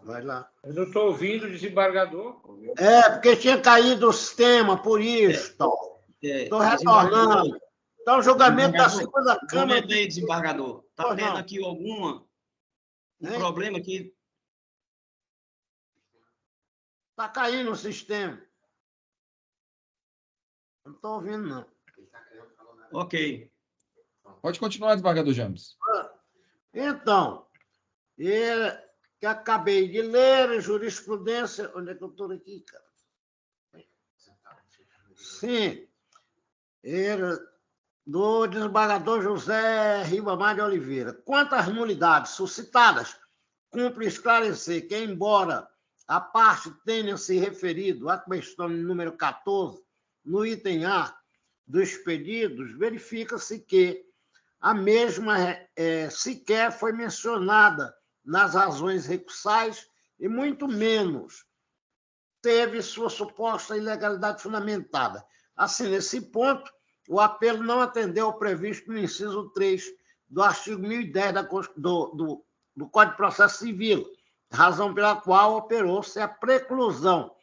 Vai lá. Eu não estou ouvindo o desembargador. Porque tinha caído o sistema, por isso. Estou retornando. Então, o julgamento da segunda Câmara... Momento aí, desembargador. Está tendo aqui um problema que... Está caindo o sistema. Não estou ouvindo, não. Ok. Pode continuar, desembargador James. Então, que acabei de ler, jurisprudência... Onde é que eu estou aqui, cara? Sim. Do desembargador José Ribamar de Oliveira. Quanto às nulidades suscitadas, cumpre esclarecer que, embora a parte tenha se referido à questão número 14, no item A dos pedidos, verifica-se que a mesma sequer foi mencionada nas razões recursais e, muito menos, teve sua suposta ilegalidade fundamentada. Assim, nesse ponto, o apelo não atendeu ao previsto no inciso 3 do artigo 1010 do Código de Processo Civil, razão pela qual operou-se a preclusão,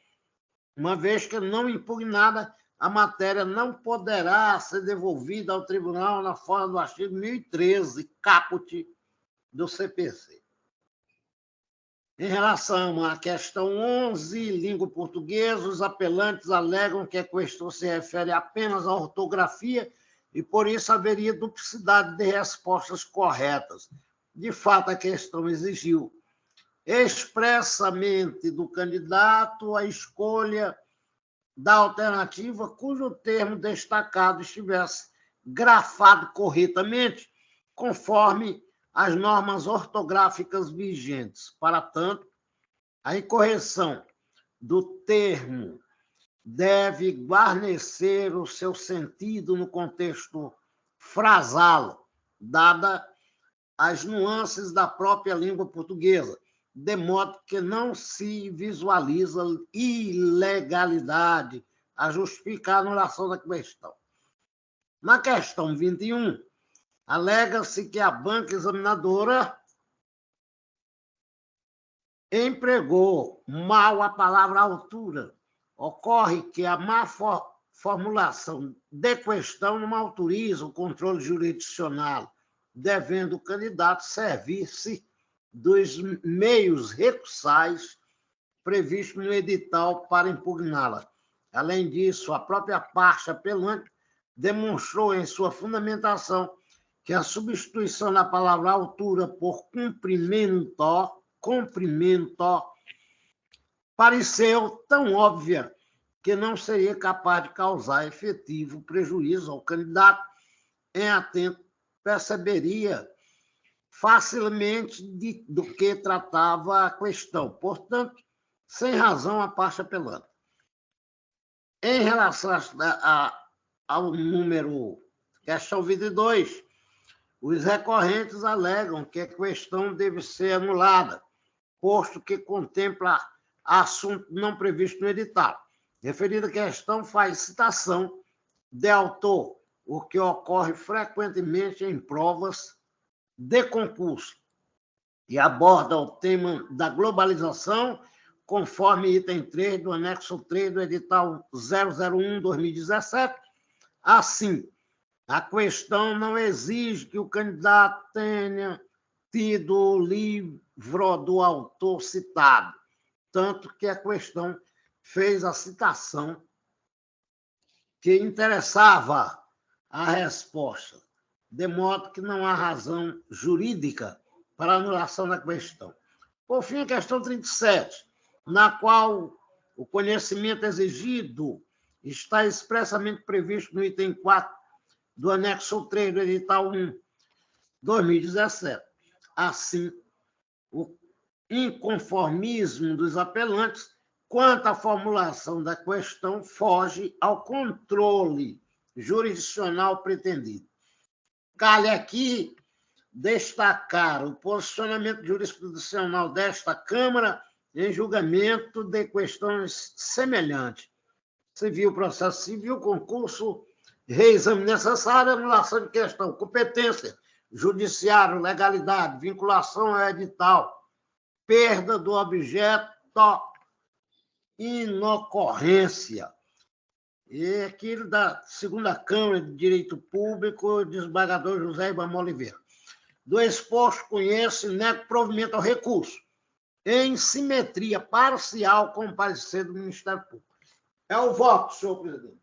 uma vez que não impugnada, a matéria não poderá ser devolvida ao tribunal na forma do artigo 1013, caput do CPC. Em relação à questão 11, língua portuguesa, os apelantes alegam que a questão se refere apenas à ortografia e, por isso, haveria duplicidade de respostas corretas. De fato, a questão exigiu expressamente do candidato a escolha da alternativa cujo termo destacado estivesse grafado corretamente, conforme as normas ortográficas vigentes. Para tanto, a incorreção do termo deve guarnecer o seu sentido no contexto frasal, dada as nuances da própria língua portuguesa, de modo que não se visualiza ilegalidade a justificar a anulação da questão. Na questão 21, alega-se que a banca examinadora empregou mal a palavra altura. Ocorre que a má formulação de questão não autoriza o controle jurisdicional, devendo o candidato servir-se dos meios recursais previstos no edital para impugná-la. Além disso, a própria parte apelante demonstrou em sua fundamentação que a substituição da palavra altura por comprimento, pareceu tão óbvia que não seria capaz de causar efetivo prejuízo ao candidato. Em atento, perceberia facilmente do que tratava a questão. Portanto, sem razão, a parte apelante. Em relação ao número, questão 22, os recorrentes alegam que a questão deve ser anulada, posto que contempla assunto não previsto no edital. Referida questão faz citação de autor, o que ocorre frequentemente em provas de concurso, e aborda o tema da globalização, conforme item 3 do anexo 3 do edital 001/2017. Assim, a questão não exige que o candidato tenha tido o livro do autor citado, tanto que a questão fez a citação que interessava a resposta, de modo que não há razão jurídica para a anulação da questão. Por fim, a questão 37, na qual o conhecimento exigido está expressamente previsto no item 4 do anexo 3 do edital 1/2017. Assim, o inconformismo dos apelantes quanto à formulação da questão foge ao controle jurisdicional pretendido. Cabe aqui destacar o posicionamento jurisprudencial desta Câmara em julgamento de questões semelhantes. Civil, processo civil, concurso, reexame necessário, anulação de questão, competência, judiciário, legalidade, vinculação ao edital, perda do objeto, inocorrência. E aquilo da segunda Câmara de Direito Público, desembargador José Ibama Oliveira. Do exposto, conheço e nego provimento ao recurso, em simetria parcial com o parecer do Ministério Público. É o voto, senhor presidente.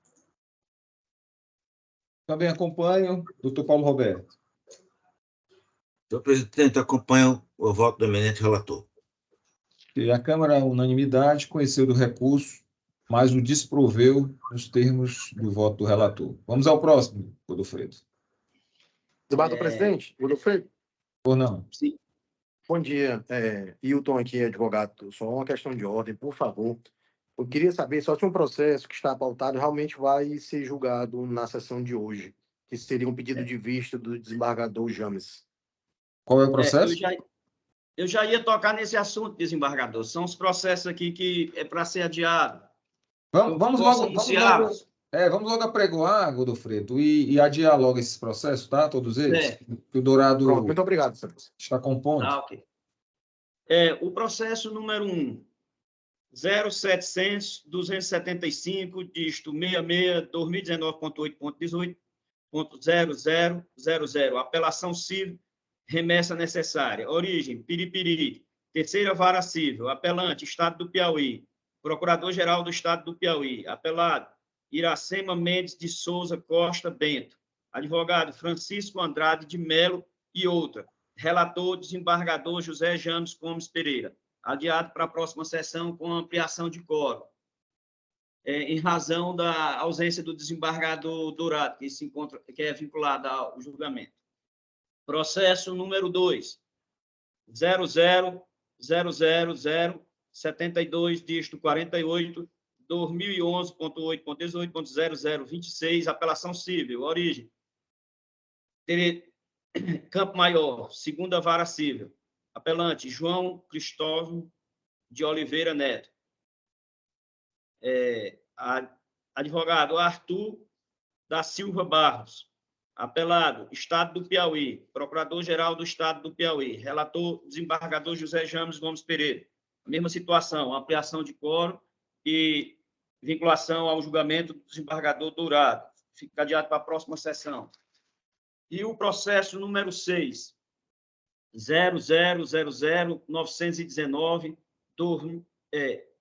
Também acompanho. Doutor Paulo Roberto. Senhor presidente, acompanho o voto do eminente relator. E a Câmara, unanimidade, conheceu do recurso, mas o desproveu nos termos do voto do relator. Vamos ao próximo, Godofredo. Desembargador presidente, Godofredo. Ou não? Sim. Bom dia. Hilton aqui, advogado. Só uma questão de ordem, por favor. Eu queria saber só se um processo que está pautado realmente vai ser julgado na sessão de hoje, que seria um pedido de vista do desembargador James. Qual é o processo? Eu já ia tocar nesse assunto, desembargador. São os processos aqui que é para ser adiado. Vamos logo apregoar, Godofredo, e adiar logo esses processos, tá? Todos eles? Que o Dourado Pronto, muito obrigado, senhor. está compondo. Ok. O processo número 1, 0700-275, dígito 66-2019.8.18.0000, apelação civil, remessa necessária. Origem, Piripiri. Terceira Vara Civil. Apelante, Estado do Piauí. Procurador-Geral do Estado do Piauí. Apelado, Iracema Mendes de Souza Costa Bento. Advogado, Francisco Andrade de Melo e outra. Relator, desembargador José James Gomes Pereira. Adiado para a próxima sessão com ampliação de quórum. Em razão da ausência do desembargador Dourado, que é vinculado ao julgamento. Processo número 2, 0000072, dígito 48, 2011.8.18.0026, apelação civil. Origem, Campo Maior, segunda Vara Civil. Apelante, João Cristóvão de Oliveira Neto. Advogado, Arthur da Silva Barros. Apelado, Estado do Piauí. Procurador-Geral do Estado do Piauí. Relator, desembargador José James Gomes Pereira. Mesma situação, ampliação de quórum e vinculação ao julgamento do desembargador Dourado. Fica adiado para a próxima sessão. E o processo número 6, 0000919,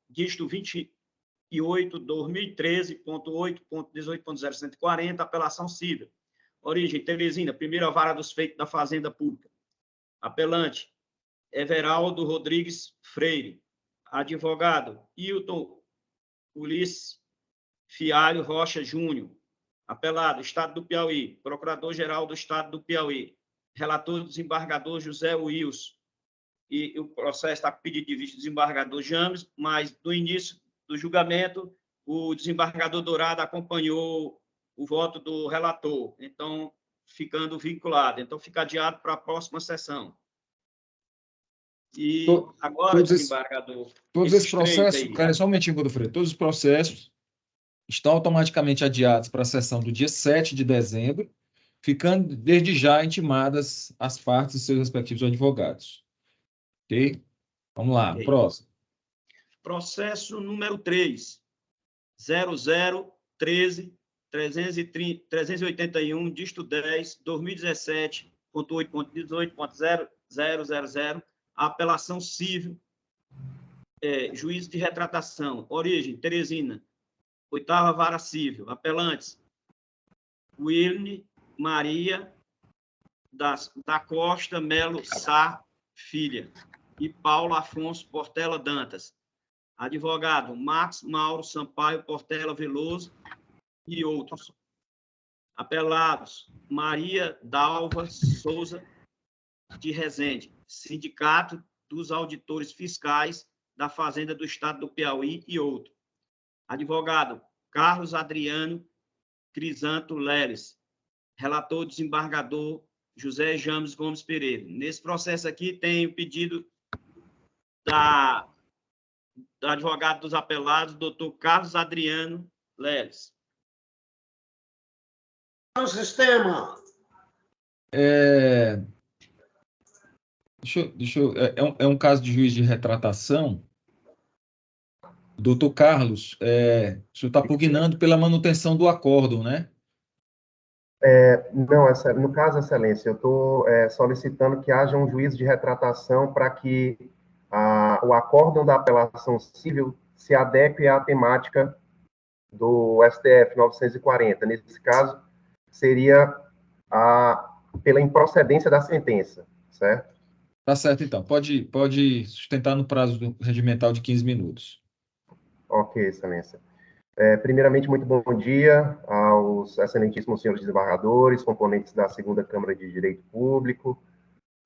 dígito 28, 2013.8.18.0140, apelação civil. Origem, Teresina, primeira vara dos feitos da Fazenda Pública. Apelante, Everaldo Rodrigues Freire. Advogado, Hilton Ulisses Fialho Rocha Júnior. Apelado, Estado do Piauí. Procurador-Geral do Estado do Piauí. Relator, desembargador José Wilson. E o processo está com pedido de vista do desembargador James, mas no início do julgamento, o desembargador Dourado acompanhou o voto do relator, então, ficando vinculado. Então, fica adiado para a próxima sessão. E agora, desembargador... Todos esses processos... Cara, só um momentinho, Godofredo. Todos os processos estão automaticamente adiados para a sessão do dia 7 de dezembro, ficando, desde já, intimadas as partes e seus respectivos advogados. Ok? Vamos lá, okay. Próximo. Processo número 3, 0013-381, dígito 10, 2017.8.18.0000, apelação civil, juízo de retratação. Origem, Teresina, oitava Vara Civil. Apelantes, Wilne Maria da Costa Melo Sá Filha e Paulo Afonso Portela Dantas. Advogado, Max Mauro Sampaio Portela Veloso e outros. Apelados, Maria Dalva Souza de Resende, Sindicato dos Auditores Fiscais da Fazenda do Estado do Piauí e outro. Advogado, Carlos Adriano Crisanto Leles. Relator, desembargador José James Gomes Pereira. Nesse processo aqui tem o pedido do advogado dos apelados, doutor Carlos Adriano Leles. O sistema. É um caso de juiz de retratação. Doutor Carlos, o senhor está pugnando pela manutenção do acórdão, né? Não, no caso, Excelência, eu estou solicitando que haja um juízo de retratação para que o acórdão da apelação civil se adeque à temática do STF 940. Nesse caso, seria pela improcedência da sentença, certo? Tá certo, então. Pode sustentar no prazo regimental de 15 minutos. Ok, Excelência. Primeiramente, muito bom dia aos excelentíssimos senhores desembargadores, componentes da segunda Câmara de Direito Público,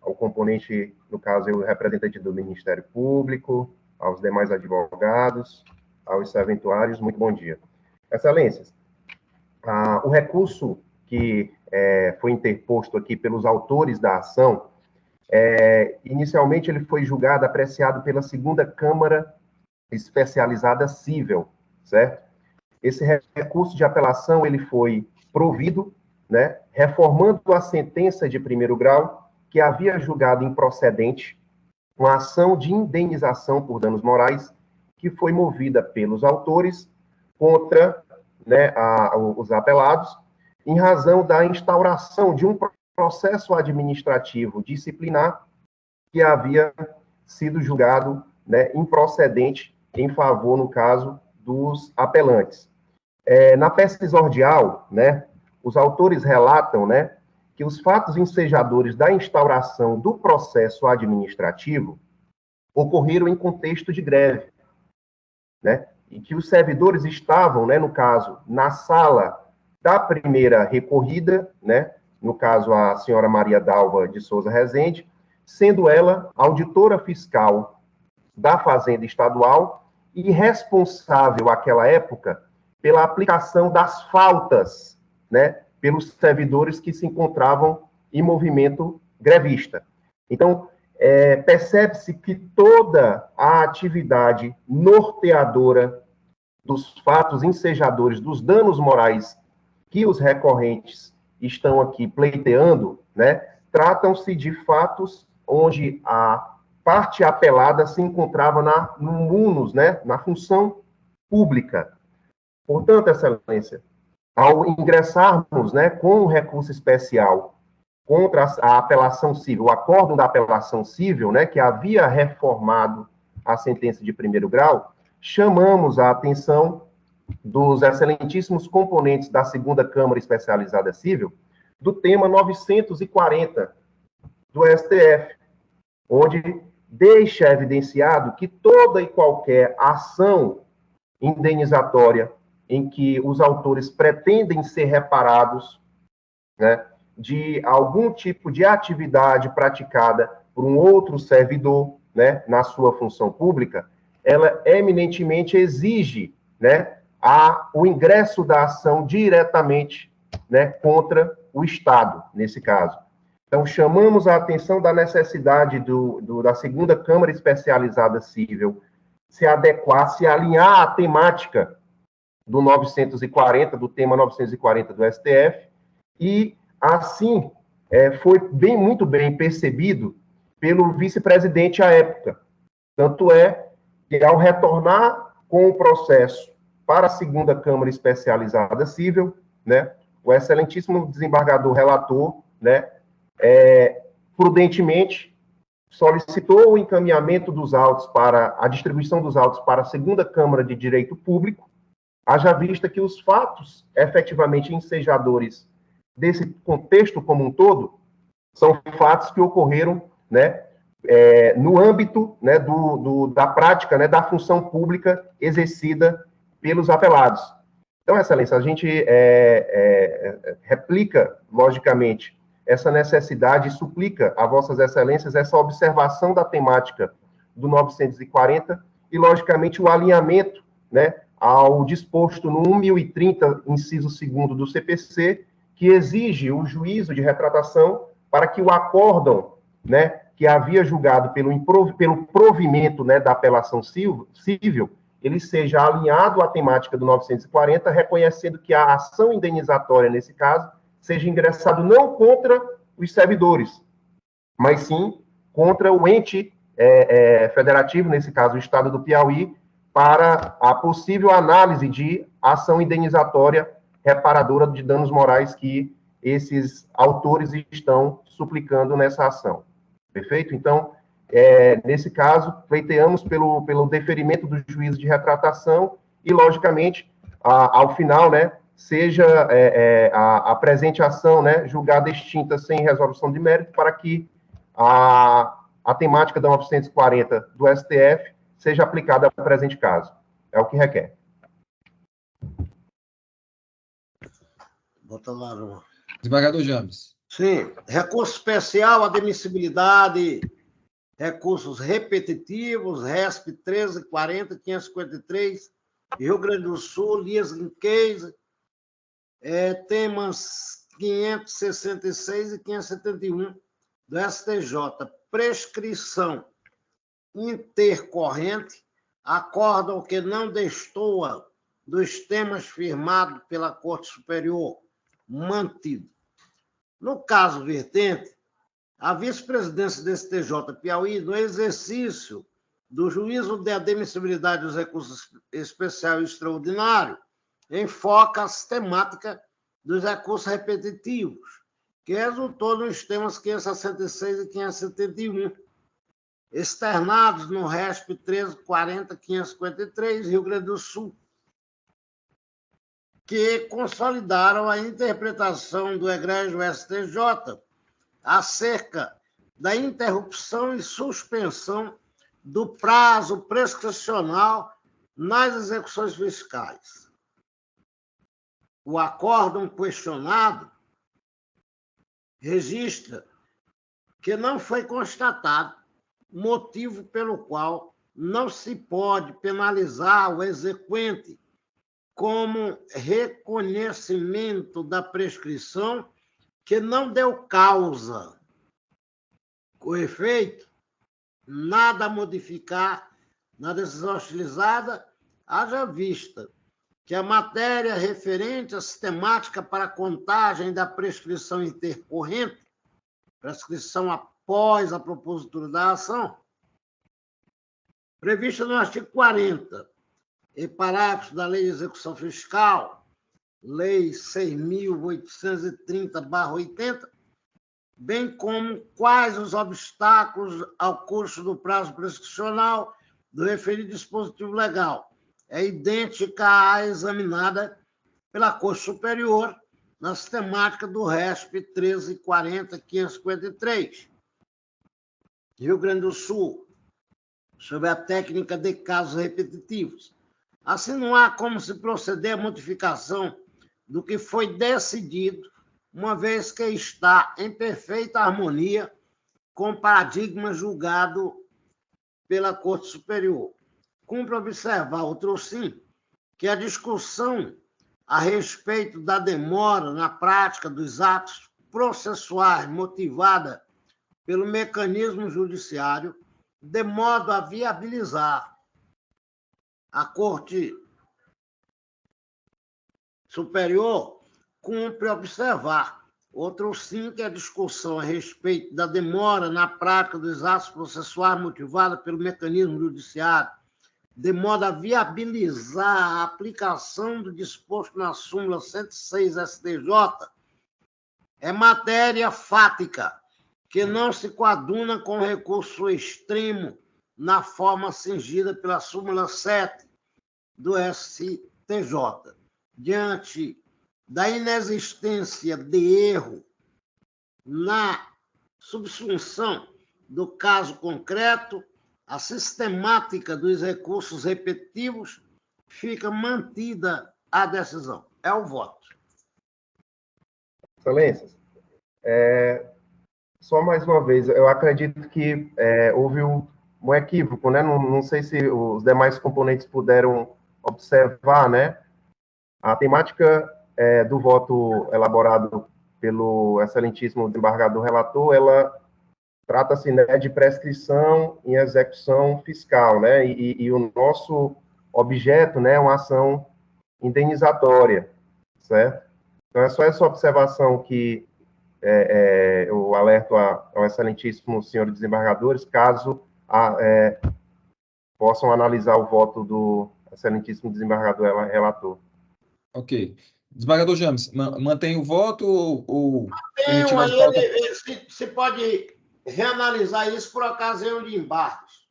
ao componente, no caso, eu representante do Ministério Público, aos demais advogados, aos serventuários, muito bom dia. Excelências, o recurso que foi interposto aqui pelos autores da ação, inicialmente ele foi julgado, apreciado pela segunda Câmara Especializada Cível, certo? Esse recurso de apelação, ele foi provido, né, reformando a sentença de primeiro grau, que havia julgado improcedente uma ação de indenização por danos morais, que foi movida pelos autores contra, né, os apelados, em razão da instauração de um processo administrativo disciplinar que havia sido julgado, né, improcedente em favor, no caso, dos apelantes. Na peça exordial, né, os autores relatam, né, que os fatos ensejadores da instauração do processo administrativo ocorreram em contexto de greve, né, e que os servidores estavam, né, no caso, na sala da primeira recorrida, né, no caso, a senhora Maria Dalva de Souza Rezende, sendo ela auditora fiscal da Fazenda Estadual e responsável, àquela época, pela aplicação das faltas, né, pelos servidores que se encontravam em movimento grevista. Então, percebe-se que toda a atividade norteadora dos fatos ensejadores, dos danos morais que os recorrentes estão aqui pleiteando, né, tratam-se de fatos onde a parte apelada se encontrava no munus, né, na função pública. Portanto, Excelência, ao ingressarmos, né, com um recurso especial contra a apelação civil, o acórdão da apelação civil, né, que havia reformado a sentença de primeiro grau, chamamos a atenção dos excelentíssimos componentes da segunda Câmara Especializada Civil do tema 940 do STF, onde deixa evidenciado que toda e qualquer ação indenizatória em que os autores pretendem ser reparados, né, de algum tipo de atividade praticada por um outro servidor, né, na sua função pública, ela eminentemente exige, né, o ingresso da ação diretamente, né, contra o Estado, nesse caso. Então, chamamos a atenção da necessidade da segunda Câmara Especializada Cível se adequar, se alinhar à temática do 940, do tema 940 do STF, e assim foi muito bem percebido pelo vice-presidente à época. Tanto é que, ao retornar com o processo para a segunda Câmara Especializada Cível, né, o excelentíssimo desembargador relator, né, prudentemente solicitou o encaminhamento dos autos para a distribuição dos autos para a segunda Câmara de Direito Público, haja vista que os fatos efetivamente ensejadores desse contexto como um todo são fatos que ocorreram, né, no âmbito, né, da prática, né, da função pública exercida pelos apelados. Então, Excelência, a gente replica, logicamente, essa necessidade e suplica a vossas excelências essa observação da temática do 940 e, logicamente, o alinhamento, né, ao disposto no 1030, inciso 2º do CPC, que exige o juízo de retratação para que o acórdão, né, que havia julgado pelo provimento, né, da apelação civil, ele seja alinhado à temática do 940, reconhecendo que a ação indenizatória, nesse caso, seja ingressado não contra os servidores, mas sim contra o ente federativo, nesse caso o Estado do Piauí, para a possível análise de ação indenizatória reparadora de danos morais que esses autores estão suplicando nessa ação. Perfeito? Então, nesse caso, pleiteamos pelo deferimento do juízo de retratação e, logicamente, ao final, né, seja a presente ação, né, julgada extinta sem resolução de mérito, para que a temática da 940 do STF seja aplicada ao presente caso. É o que requer. Bota lá, João. Desembargador James. Sim. Recurso especial, admissibilidade, recursos repetitivos, RESP 1340, 553, Rio Grande do Sul, Lias Case, temas 566 e 571 do STJ. Prescrição intercorrente, acórdão que não destoa dos temas firmados pela Corte Superior, mantido. No caso vertente, a vice-presidência do STJ Piauí, no exercício do juízo de admissibilidade dos recursos especial e extraordinário, enfoca a sistemática dos recursos repetitivos, que resultou nos temas 566 e 571, externados no RESP 1340, 553, Rio Grande do Sul, que consolidaram a interpretação do egrégio STJ acerca da interrupção e suspensão do prazo prescricional nas execuções fiscais. O acórdão questionado registra que não foi constatado motivo pelo qual não se pode penalizar o exequente como reconhecimento da prescrição que não deu causa. Com efeito, nada a modificar na decisão utilizada, haja vista que a matéria referente à sistemática para a contagem da prescrição intercorrente, prescrição após a propositura da ação, prevista no artigo 40, e parágrafos da Lei de Execução Fiscal, Lei 6.830/80, bem como quais os obstáculos ao curso do prazo prescricional do referido dispositivo legal, é idêntica à examinada pela Corte Superior na sistemática do RESP 1340-553, Rio Grande do Sul, sobre a técnica de casos repetitivos. Assim, não há como se proceder à modificação do que foi decidido, uma vez que está em perfeita harmonia com o paradigma julgado pela Corte Superior. Cumpre observar, outro sim, que a discussão a respeito da demora na prática dos atos processuais motivada pelo mecanismo judiciário, de modo a viabilizar a Corte Superior, cumpre observar, outro sim, que a discussão a respeito da demora na prática dos atos processuais motivada pelo mecanismo judiciário, de modo a viabilizar a aplicação do disposto na súmula 106 STJ, é matéria fática, que não se coaduna com recurso extremo na forma cingida pela súmula 7 do STJ. Diante da inexistência de erro na subsunção do caso concreto, a sistemática dos recursos repetitivos fica mantida a decisão. É o voto. Excelências, só mais uma vez, eu acredito que houve um equívoco, né? Não sei se os demais componentes puderam observar, né? A temática do voto elaborado pelo excelentíssimo desembargador relator, ela trata-se, né, de prescrição em execução fiscal, né? E o nosso objeto, né, é uma ação indenizatória, certo? Então, é só essa observação que eu alerto ao excelentíssimo senhor desembargadores, caso possam analisar o voto do excelentíssimo desembargador relator. Ok. Desembargador James, mantém o voto ou Tem retirar de aí, pauta? se pode reanalisar isso por ocasião de embargos.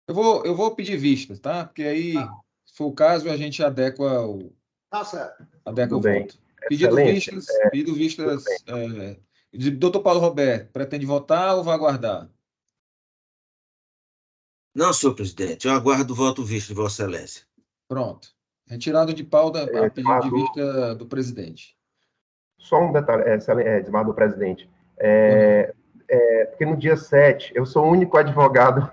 Eu vou pedir vistas, tá? Porque aí, se for o caso, a gente adequa Tá certo. Tudo bem. voto. Pedido Excelência. vistas. Doutor Paulo Roberto, pretende votar ou vai aguardar? Não, senhor presidente, eu aguardo o voto visto de Vossa Excelência. Pronto. Retirado de pauta a pedido de desembargador. vista do presidente. Só um detalhe, desembargador presidente. Boa Porque no dia 7, eu sou o único advogado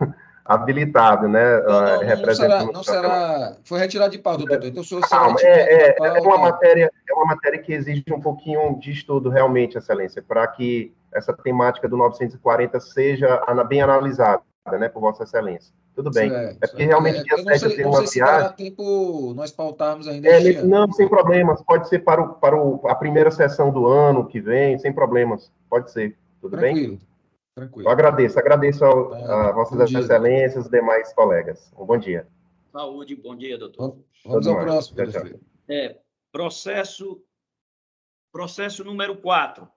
habilitado, né? Não representando será. Foi retirado de pauta, doutor. Então o senhor será Calma, retirado da pauta. é uma matéria que exige um pouquinho de estudo, realmente, Excelência, para que essa temática do 940 seja bem analisada, né, por Vossa Excelência. Tudo bem. Certo, Porque realmente dia 7 eu tenho uma se dará viagem. tempo nós pautarmos ainda este ano. Não, sem problemas. Pode ser para a primeira sessão do ano que vem, sem problemas. Pode ser. Tudo bem? Tranquilo. Eu agradeço a Vossas dia, Excelências e demais colegas. Um bom dia. Saúde, bom dia, doutor. Vamos ao próximo, doutor Freire. Processo número 4.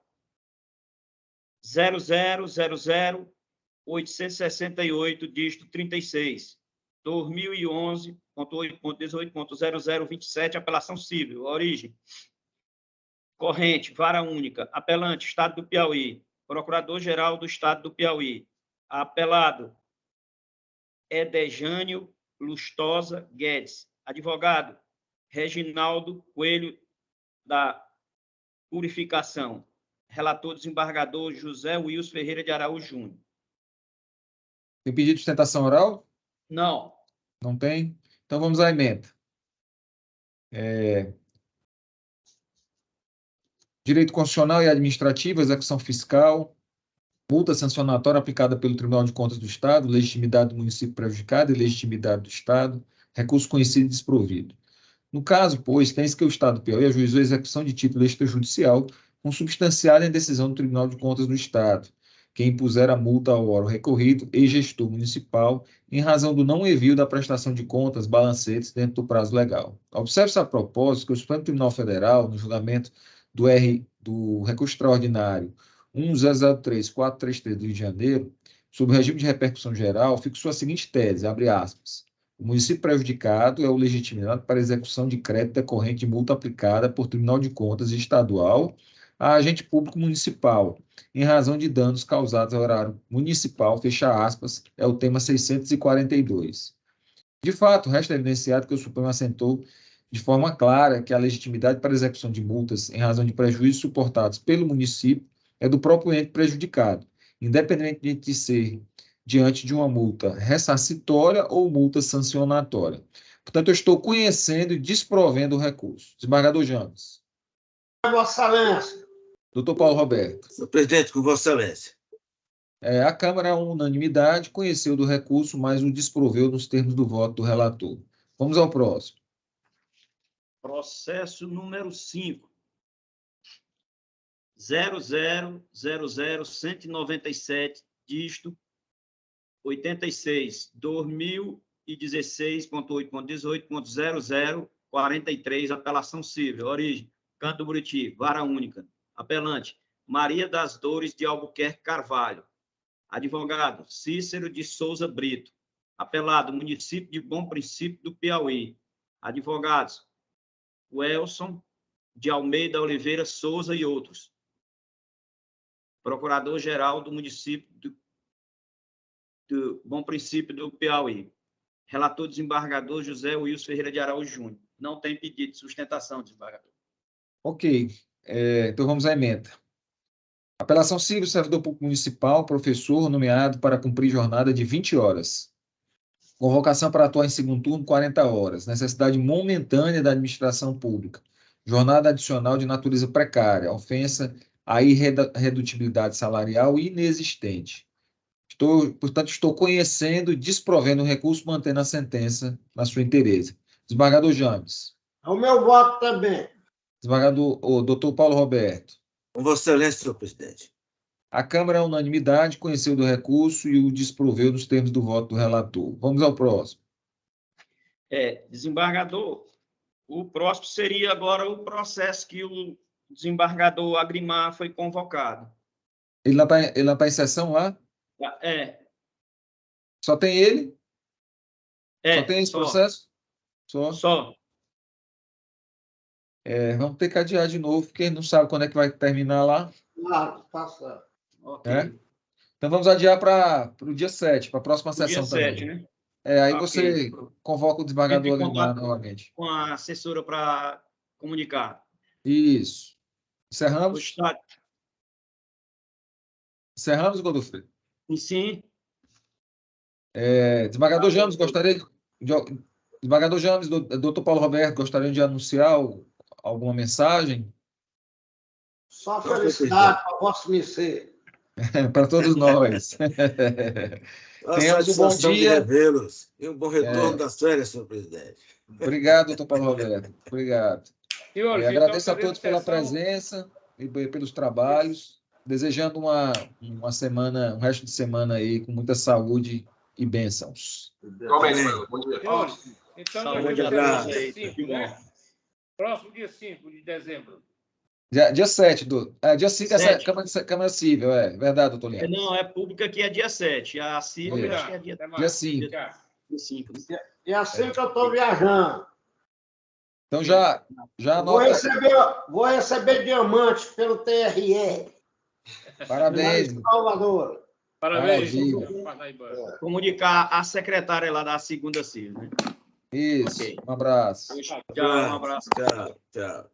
0000-868, dígito 36, 2011.8.18.0027, apelação civil. Origem: corrente, vara única. Apelante, Estado do Piauí. Procurador-Geral do Estado do Piauí. Apelado: Edejânio Lustosa Guedes. Advogado: Reginaldo Coelho da Purificação. Relator desembargador José Wilson Ferreira de Araújo Júnior. Tem pedido de sustentação oral? Não. Não tem? Então vamos à emenda. Direito constitucional e administrativo, execução fiscal, multa sancionatória aplicada pelo Tribunal de Contas do Estado, legitimidade do município prejudicado e legitimidade do Estado, recurso conhecido e desprovido. No caso, pois, tem-se que o Estado do Piauí ajuizou a execução de título extrajudicial consubstanciada em decisão do Tribunal de Contas do Estado, que impusera a multa ao órgão recorrido e gestor municipal em razão do não envio da prestação de contas, balancetes, dentro do prazo legal. Observe-se a propósito que o Supremo Tribunal Federal, no julgamento do recurso extraordinário 1003-433 do Rio de Janeiro, sob o regime de repercussão geral, fixou a seguinte tese, abre aspas: o município prejudicado é o legitimado para execução de crédito decorrente de multa aplicada por Tribunal de Contas estadual a agente público municipal, em razão de danos causados ao erário municipal, fecha aspas, é o tema 642. De fato, resta evidenciado que o Supremo assentou de forma clara que a legitimidade para execução de multas em razão de prejuízos suportados pelo município é do próprio ente prejudicado, independente de ser diante de uma multa ressarcitória ou multa sancionatória. Portanto, eu estou conhecendo e desprovendo o recurso. Desembargador James. Vossa Excelência. Doutor Paulo Roberto. Senhor presidente, com Vossa Excelência. A Câmara, à unanimidade, conheceu do recurso, mas o desproveu nos termos do voto do relator. Vamos ao próximo. Processo número 5. 0000-197, dígito 86, 2016.8.18.0043, apelação civil. Origem: Canto do Buriti, vara única. Apelante: Maria das Dores de Albuquerque Carvalho. Advogado: Cícero de Souza Brito. Apelado: município de Bom Princípio do Piauí. Advogados: Welson de Almeida Oliveira Souza e outros. Procurador-Geral do município do Bom Princípio do Piauí. Relator desembargador José Wilson Ferreira de Araújo Júnior. Não tem pedido de sustentação, desembargador. Ok. Então vamos à emenda. Apelação civil, servidor público municipal, professor nomeado para cumprir jornada de 20 horas. Convocação para atuar em segundo turno, 40 horas. Necessidade momentânea da administração pública. Jornada adicional de natureza precária. Ofensa à irredutibilidade salarial inexistente. Portanto, estou conhecendo e desprovendo o recurso, mantendo a sentença na sua inteireza. Desembargador James. O meu voto também. Desembargador, doutor Paulo Roberto. Com Vossa Excelência, senhor presidente. A Câmara, à unanimidade, conheceu do recurso e o desproveu nos termos do voto do relator. Vamos ao próximo. Desembargador, o próximo seria agora o processo que o desembargador Agrimar foi convocado. Ele não está em sessão lá? Só tem ele? Só tem esse processo? Só. Vamos ter que adiar de novo, porque não sabe quando é que vai terminar lá. Claro, tá certo. Ok. Então vamos adiar para o dia 7, para a próxima sessão Dia também. 7, né? Aí Ok. você convoca o desembargador Entre em Agrimar contato novamente. com a assessora para comunicar. Isso. Encerramos? Está... Encerramos, Godofredo? Sim. Desembargador James, Desembargador James, doutor Paulo Roberto, gostaria de anunciar alguma mensagem? Só felicidade para Vossa Mercê. Para todos nós. Tenhamos um bom satisfação de dia. revê-los e um bom retorno das férias, senhor presidente. Obrigado, doutor Paulo Roberto. Obrigado. Senhores, Agradeço então, a todos pela presença e pelos trabalhos. Desejando uma semana, um resto de semana aí com muita saúde e bênçãos. Senhores, então Saúde, nós abraço. dia 5, né? Próximo dia 5 de dezembro. Dia 7, dia 5 é 7. Câmara Civil, verdade, doutor Leandro? Não, é pública que é dia 7. A civil acho que é dia Até mais. Dia 5. Tchau. 5. E assim que eu estou viajando. Então já Vou anota. receber diamantes pelo TRE. Parabéns. Salvador. Parabéns. Maravilha. Comunicar a secretária lá da segunda civil, né? Isso. Ok. Um abraço. Tchau, um abraço. Tchau.